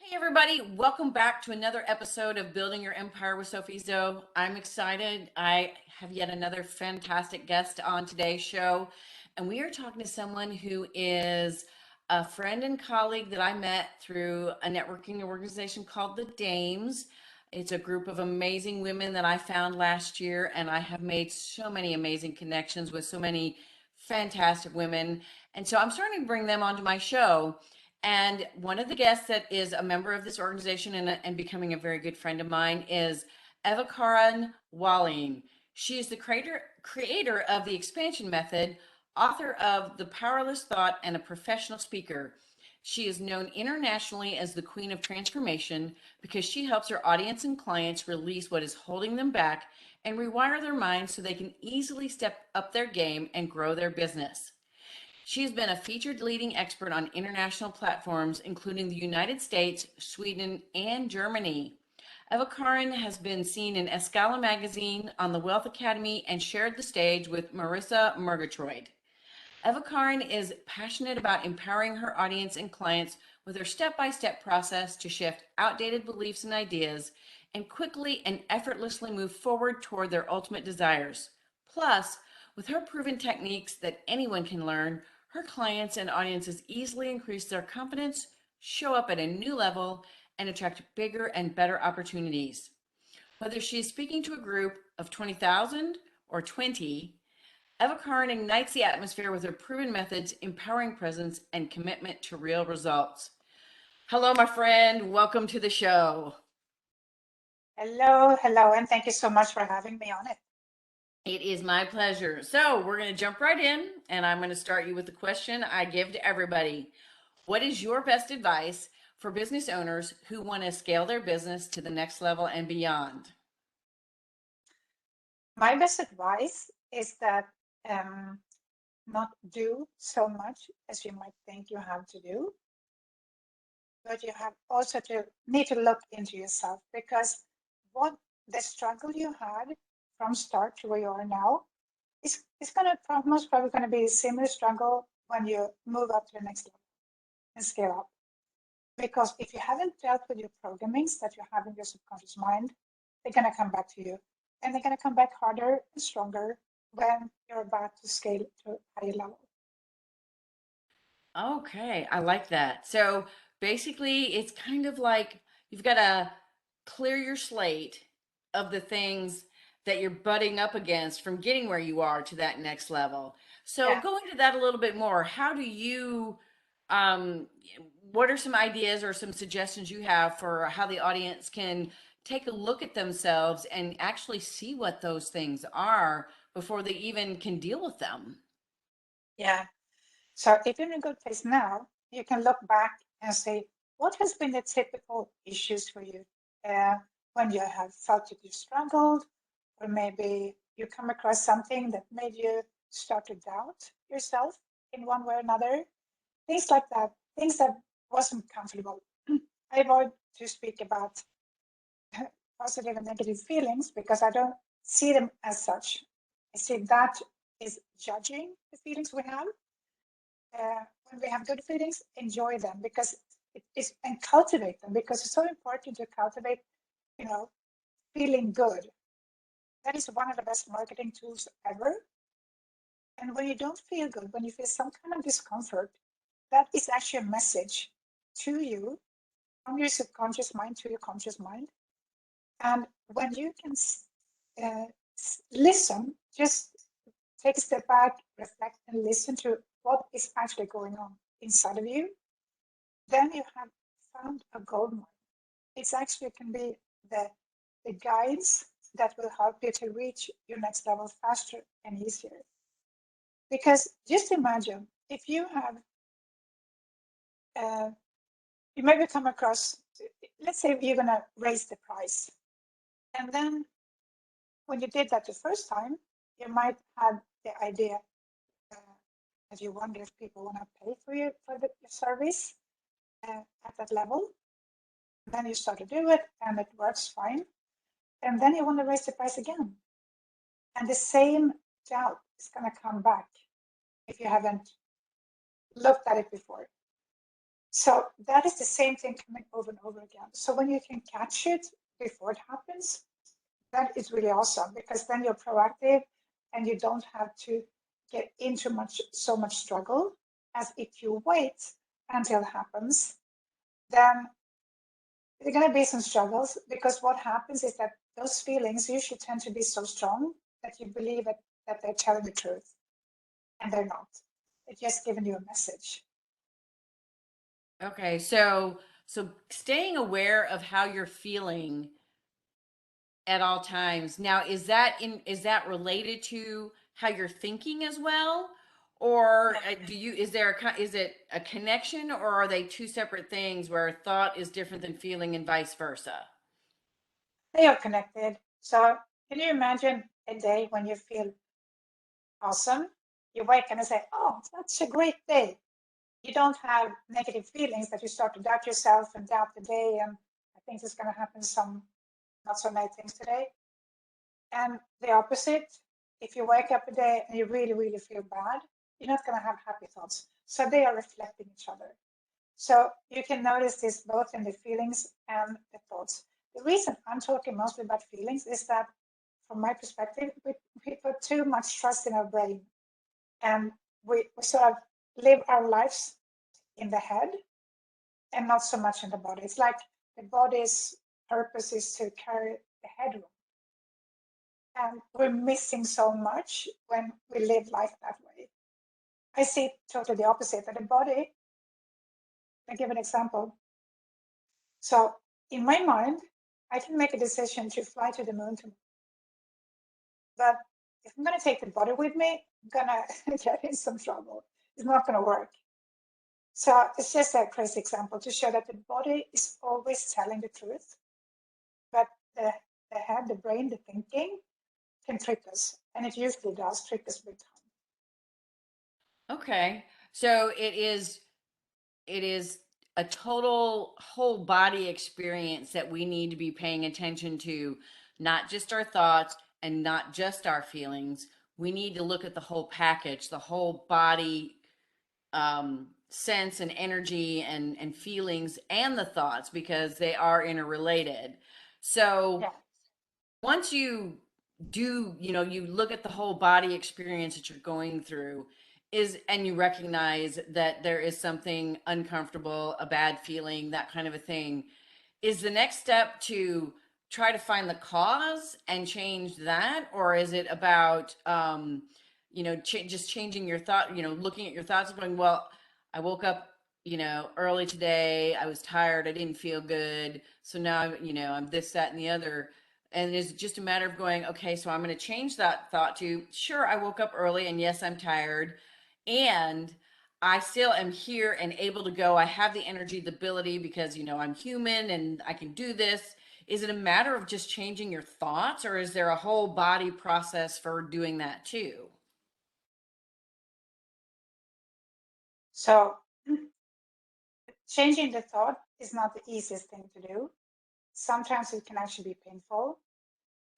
Hey everybody, welcome back to another episode of Building Your Empire with SophieZo. I'm excited. I have yet another fantastic guest on today's show, and we are talking to someone who is a friend and colleague that I met through a networking organization called the Dames. It's a group of amazing women that I found last year, and I have made so many amazing connections with so many fantastic women. And so I'm starting to bring them onto my show. And one of the guests that is a member of this organization and becoming a very good friend of mine is Evakarin Wallin. She is the creator of the expansion method, author of The Powerless Thought, and a professional speaker. She is known internationally as the Queen of Transformation because she helps her audience and clients release what is holding them back and rewire their minds so they can easily step up their game and grow their business. She's been a featured leading expert on international platforms, including the United States, Sweden, and Germany. Evakarin has been seen in Escala magazine, on the Wealth Academy, and shared the stage with Marissa Murgatroyd. Evakarin is passionate about empowering her audience and clients with her step-by-step process to shift outdated beliefs and ideas and quickly and effortlessly move forward toward their ultimate desires. Plus, with her proven techniques that anyone can learn, her clients and audiences easily increase their confidence, show up at a new level, and attract bigger and better opportunities. Whether she is speaking to a group of 20,000 or 20, Evakarin ignites the atmosphere with her proven methods, empowering presence, and commitment to real results. Hello, my friend. Welcome to the show. Hello, and thank you so much for having me on it. It is my pleasure. So, we're going to jump right in, and I'm going to start you with the question I give to everybody. What is your best advice for business owners who want to scale their business to the next level and beyond? My best advice is that not do so much as you might think you have to do, but you have also to need to look into yourself, because what the struggle you had from start to where you are now is going to most probably going to be a similar struggle when you move up to the next level and scale up. Because if you haven't dealt with your programmings that you have in your subconscious mind, they're going to come back to you, and they're going to come back harder and stronger when you're about to scale to a higher level. Okay, I like that. So basically, it's kind of like you've got to clear your slate of the things that you're butting up against from getting where you are to that next level. So Yeah. go into that a little bit more. How do you, um, what are some ideas or some suggestions you have for how the audience can take a look at themselves and actually see what those things are before they even can deal with them? Yeah. So if you're in a good place now, you can look back and say, what has been the typical issues for you uh, when you have felt that you struggled, or maybe you come across something that made you start to doubt yourself in one way or another, things like that, things that wasn't comfortable. I avoid to speak about positive and negative feelings because I don't see them as such. I see that is judging the feelings we have. When we have good feelings, enjoy them because it is, and cultivate them, because it's so important to cultivate, you know, feeling good. That is one of the best marketing tools ever. And when you don't feel good, when you feel some kind of discomfort, that is actually a message to you from your subconscious mind to your conscious mind. And when you can listen, just take a step back, reflect, and listen to what is actually going on inside of you, then you have found a gold mine. It's actually can be the guides that will help you to reach your next level faster and easier. Because just imagine if you have, uh, you maybe come across, let's say you're going to raise the price. And then when you did that the first time, you might have the idea that you wonder if people want to pay for you for the service at that level. Then you start to do it and it works fine. And then you want to raise the price again. And the same doubt is going to come back if you haven't looked at it before. So that is the same thing coming over and over again. So when you can catch it before it happens, that is really awesome, because then you're proactive and you don't have to get into so much struggle. As if you wait until it happens, then there are going to be some struggles, because what happens is that those feelings usually tend to be so strong that you believe that they're telling the truth, and they're not. They're just giving you a message. Okay, so staying aware of how you're feeling at all times. Now, is that related to how you're thinking as well? Or is it a connection, or are they two separate things where thought is different than feeling and vice versa? They are connected. So can you imagine a day when you feel awesome? You wake up and say, oh, that's a great day. You don't have negative feelings that you start to doubt yourself and doubt the day, and I think there's going to happen some not so nice things today. And the opposite, if you wake up a day and you really, really feel bad, you're not going to have happy thoughts. So they are reflecting each other. So you can notice this both in the feelings and the thoughts. The reason I'm talking mostly about feelings is that, from my perspective, we put too much trust in our brain, and we sort of live our lives in the head and not so much in the body. It's like the body's purpose is to carry the head around. And we're missing so much when we live life that way. I see totally the opposite, that the body, I'll give an example. So in my mind, I can make a decision to fly to the moon tomorrow. But if I'm going to take the body with me, I'm going to get in some trouble. It's not going to work. So it's just a crazy example to show that the body is always telling the truth, but the head, the brain, the thinking can trick us. And it usually does trick us big time. Okay. So it is a total whole body experience that we need to be paying attention to, not just our thoughts and not just our feelings. We need to look at the whole package, the whole body, sense and energy and feelings and the thoughts, because they are interrelated. So Yeah. once you do, you look at the whole body experience that you're going through, and you recognize that there is something uncomfortable, a bad feeling, that kind of a thing, is the next step to try to find the cause and change that? Or is it about, just changing your thought, looking at your thoughts and going, well, I woke up, early today, I was tired, I didn't feel good, so now, I'm this, that, and the other. And it's just a matter of going, okay, so I'm going to change that thought to, sure, I woke up early and yes, I'm tired. And I still am here and able to go. I have the energy, the ability, because, I'm human and I can do this. Is it a matter of just changing your thoughts, or is there a whole body process for doing that too? So changing the thought is not the easiest thing to do. Sometimes it can actually be painful.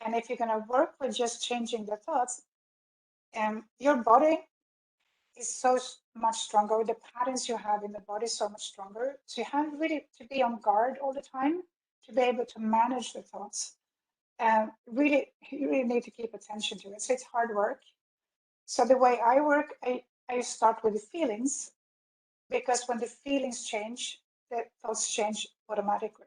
And if you're going to work with just changing the thoughts, your body is so much stronger. The patterns you have in the body is so much stronger. So you have really to be on guard all the time to be able to manage the thoughts. And really, you really need to keep attention to it. So it's hard work. So the way I work, I start with the feelings, because when the feelings change, the thoughts change automatically.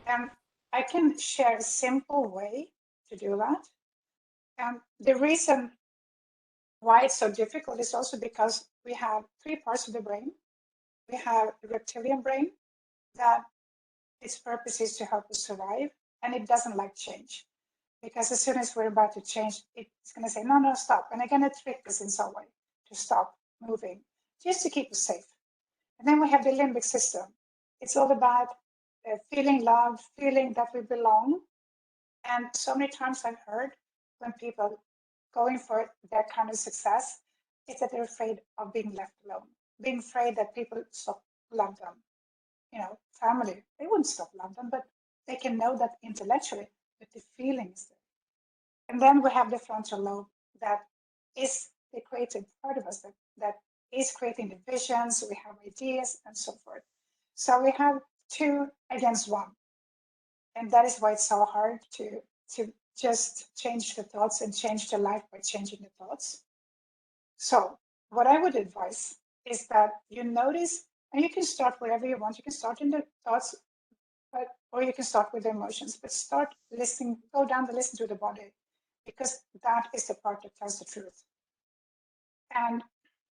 And I can share a simple way to do that. And the reason why it's so difficult is also because we have three parts of the brain. We have the reptilian brain that its purpose is to help us survive, and it doesn't like change. Because as soon as we're about to change, it's going to say, no, no, stop. And they're going to trick us in some way to stop moving, just to keep us safe. And then we have the limbic system. It's all about feeling loved, feeling that we belong. And so many times I've heard when people going for that kind of success, it's that they're afraid of being left alone, being afraid that people stop love them. Family, they wouldn't stop love them, but they can know that intellectually, but the feeling is there. And then we have the frontal lobe, that is the creative part of us that is creating the visions, we have ideas, and so forth. So we have 2 against 1. And that is why it's so hard to just change the thoughts and change the life by changing the thoughts. So what I would advise is that you notice, and you can start wherever you want. You can start in the thoughts, or you can start with the emotions, but start listening, go down the listen to the body, because that is the part that tells the truth. And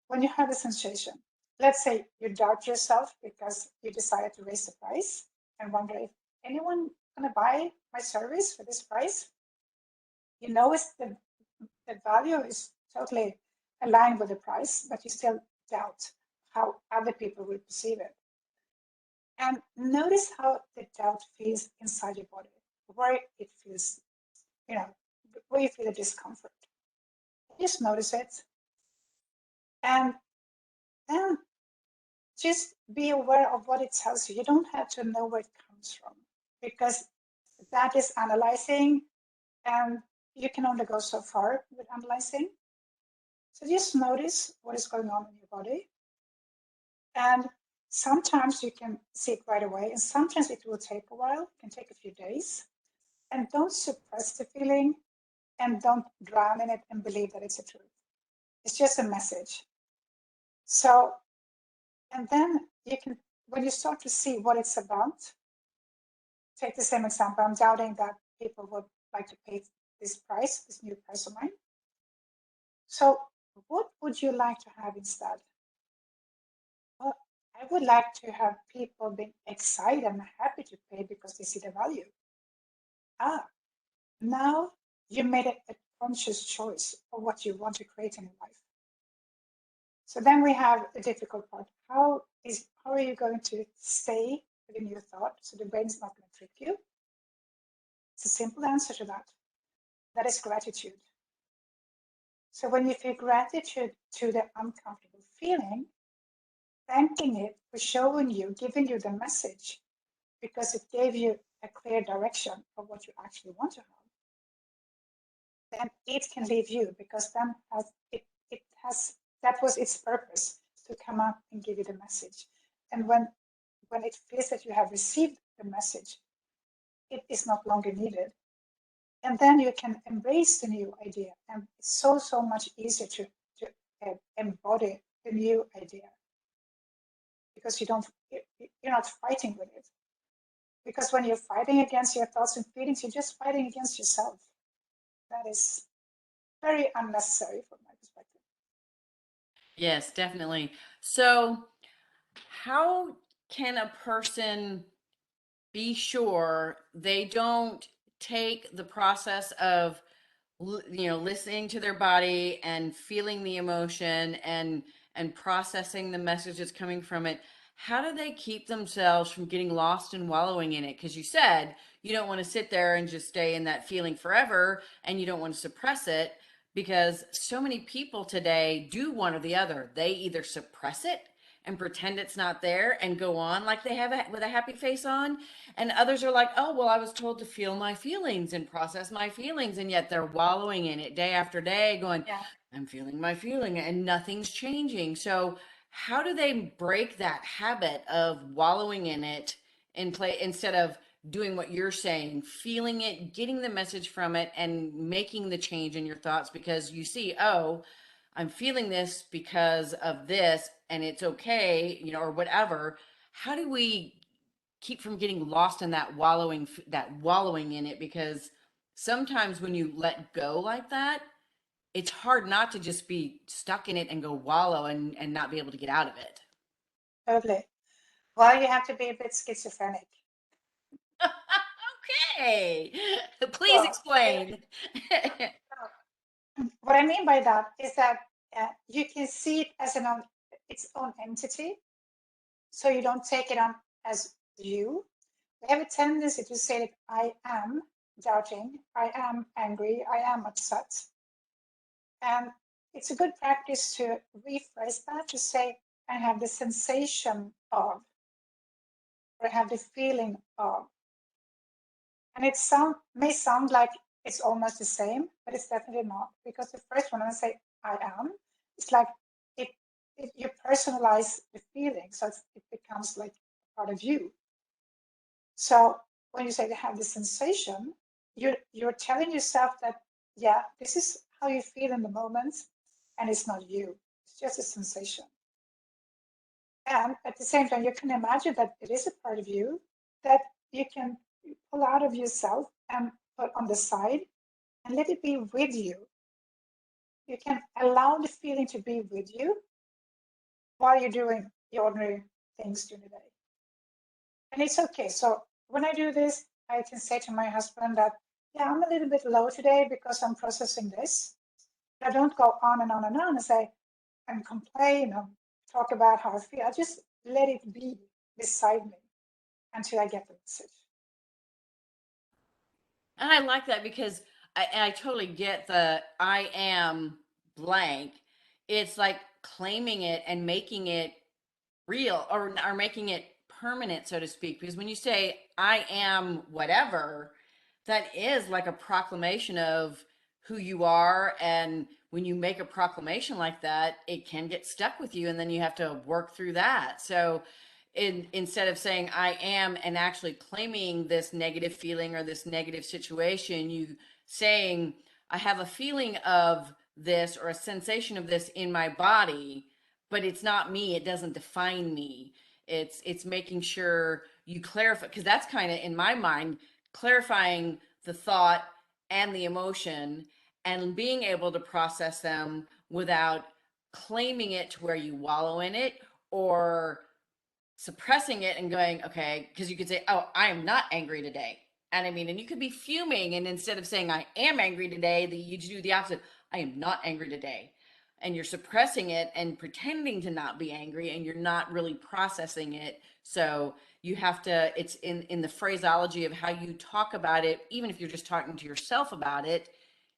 when you have a sensation, let's say you doubt yourself because you decided to raise the price and wonder if anyone going to buy my service for this price. You know, the value is totally aligned with the price, but you still doubt how other people will perceive it. And notice how the doubt feels inside your body, where it feels, where you feel the discomfort. Just notice it. And then just be aware of what it tells you. You don't have to know where it comes from, because that is analyzing, and you can only go so far with analyzing. So just notice what is going on in your body. And sometimes you can see it right away, and sometimes it will take a while, it can take a few days. And don't suppress the feeling, and don't drown in it and believe that it's the truth. It's just a message. So, and then you can, when you start to see what it's about, take the same example. I'm doubting that people would like to pay this price, this new price of mine. So what would you like to have instead? Well, I would like to have people being excited and happy to pay because they see the value. Now you made a conscious choice of what you want to create in your life. So then we have the difficult part. How are you going to stay within your thought so the brain is not going to trick you? It's a simple answer to that. That is gratitude. So when you feel gratitude to the uncomfortable feeling, thanking it for showing you, giving you the message, because it gave you a clear direction of what you actually want to have, then it can leave you, because then that was its purpose, to come up and give you the message. And when it feels that you have received the message, it is not longer needed. And then you can embrace the new idea, and it's so much easier to embody the new idea, because you're not fighting with it. Because when you're fighting against your thoughts and feelings, you're just fighting against yourself. That is very unnecessary from my perspective. Yes, definitely. So how can a person be sure they don't take the process of listening to their body and feeling the emotion and processing the messages coming from it? How do they keep themselves from getting lost and wallowing in it? Because you said you don't want to sit there and just stay in that feeling forever, and you don't want to suppress it, because so many people today do one or the other. They either suppress it and pretend it's not there and go on like they have it with a happy face on, and others are like, oh, well, I was told to feel my feelings and process my feelings, and yet they're wallowing in it day after day going, Yeah. I'm feeling my feeling and nothing's changing. So how do they break that habit of wallowing in it and play, instead of doing what you're saying, feeling it, getting the message from it, and making the change in your thoughts? Because you see, oh, I'm feeling this because of this, and it's okay, or whatever. How do we keep from getting lost in that wallowing in it? Because sometimes when you let go like that, it's hard not to just be stuck in it and go wallow and not be able to get out of it. Totally. Well, you have to be a bit schizophrenic. Okay. Please Well, explain. what I mean by that is that you can see it as its own entity, so you don't take it on as you. We have a tendency to say that I am doubting, I am angry, I am upset. And it's a good practice to rephrase that, to say, I have the sensation of, or I have the feeling of. And it may sound like it's almost the same, but it's definitely not. Because the first one, when I say I am, it's like you personalize the feeling, so it becomes like part of you. So when you say they have the sensation, you're telling yourself that, yeah, this is how you feel in the moment, and it's not you. It's just a sensation. And at the same time, you can imagine that it is a part of you that you can pull out of yourself and put on the side and let it be with you. You can allow the feeling to be with you while you're doing the ordinary things during the day. And it's okay. So when I do this, I can say to my husband that, yeah, I'm a little bit low today because I'm processing this. I don't go on and on and on and say and complain or talk about how I feel. I just let it be beside me until I get the message. And I like that because I totally get the I am blank. It's like claiming it and making it real, or making it permanent, so to speak. Because when you say I am whatever, that is like a proclamation of who you are. And when you make a proclamation like that, it can get stuck with you, and then you have to work through that. So instead of saying I am and actually claiming this negative feeling or this negative situation, you saying I have a feeling of this or a sensation of this in my body, but it's not me. It doesn't define me. It's making sure you clarify, because that's kind of in my mind clarifying the thought and the emotion and being able to process them without claiming it to where you wallow in it or suppressing it and going, okay, because you could say, oh, I am not angry today. And I mean, and you could be fuming, and instead of saying I am angry today, you do the opposite. I am not angry today. And you're suppressing it and pretending to not be angry, and you're not really processing it. So you have to, it's in the phraseology of how you talk about it, even if you're just talking to yourself about it,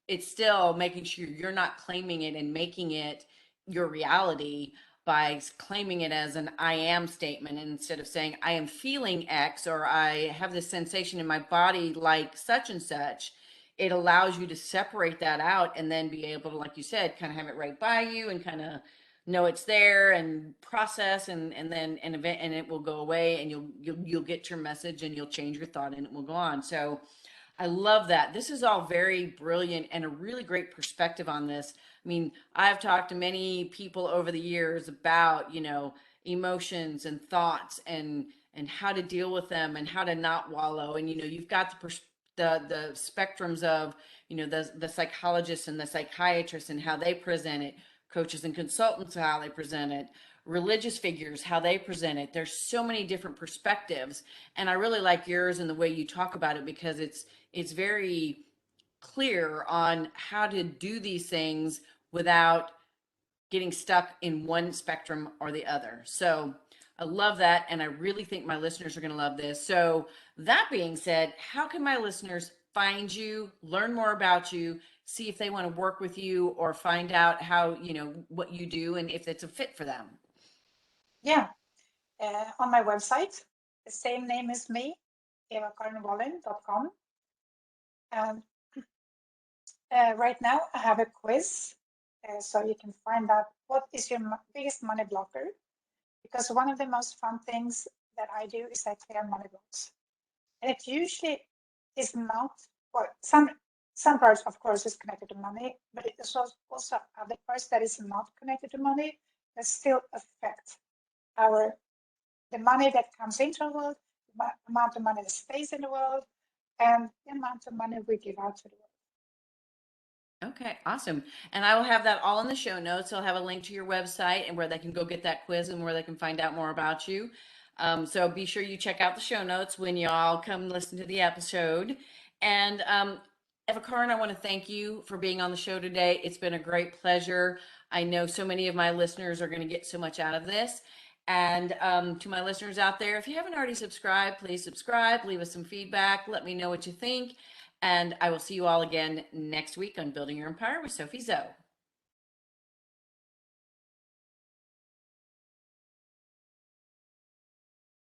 it's still making sure you're not claiming it and making it your reality by claiming it as an I am statement. And instead of saying I am feeling X or I have this sensation in my body like such and such, it allows you to separate that out and then be able to, like you said, kind of have it right by you and kind of know it's there and process, and then an event, and it will go away, and you'll get your message, and you'll change your thought, and it will go on. So I love that. This is all very brilliant and a really great perspective on this. I mean, I've talked to many people over the years about, emotions and thoughts and how to deal with them and how to not wallow. And you've got the spectrums of, the psychologists and the psychiatrists and how they present it, coaches and consultants how they present it, religious figures how they present it. There's so many different perspectives, and I really like yours and the way you talk about it, because it's very clear on how to do these things without getting stuck in one spectrum or the other. So I love that, and I really think my listeners are going to love this. So that being said, how can my listeners find you, learn more about you, see if they want to work with you, or find out how, what you do and if it's a fit for them? Yeah, on my website, the same name as me, evakarinwallin.com. And right now I have a quiz, so you can find out what is your biggest money blocker. Because one of the most fun things that I do is I clear money blocks. And it usually is not, well, some parts, of course, is connected to money, but it is also other parts that is not connected to money that still affect the money that comes into the world, the amount of money that stays in the world, and the amount of money we give out to the world. Okay, awesome. And I will have that all in the show notes. I'll have a link to your website and where they can go get that quiz and where they can find out more about you. So be sure you check out the show notes when y'all come listen to the episode. And Evakarin, I want to thank you for being on the show today. It's been a great pleasure. I know so many of my listeners are going to get so much out of this. And to my listeners out there, if you haven't already subscribed, please subscribe, leave us some feedback, let me know what you think. And I will see you all again next week on Building Your Empire with SophieZo.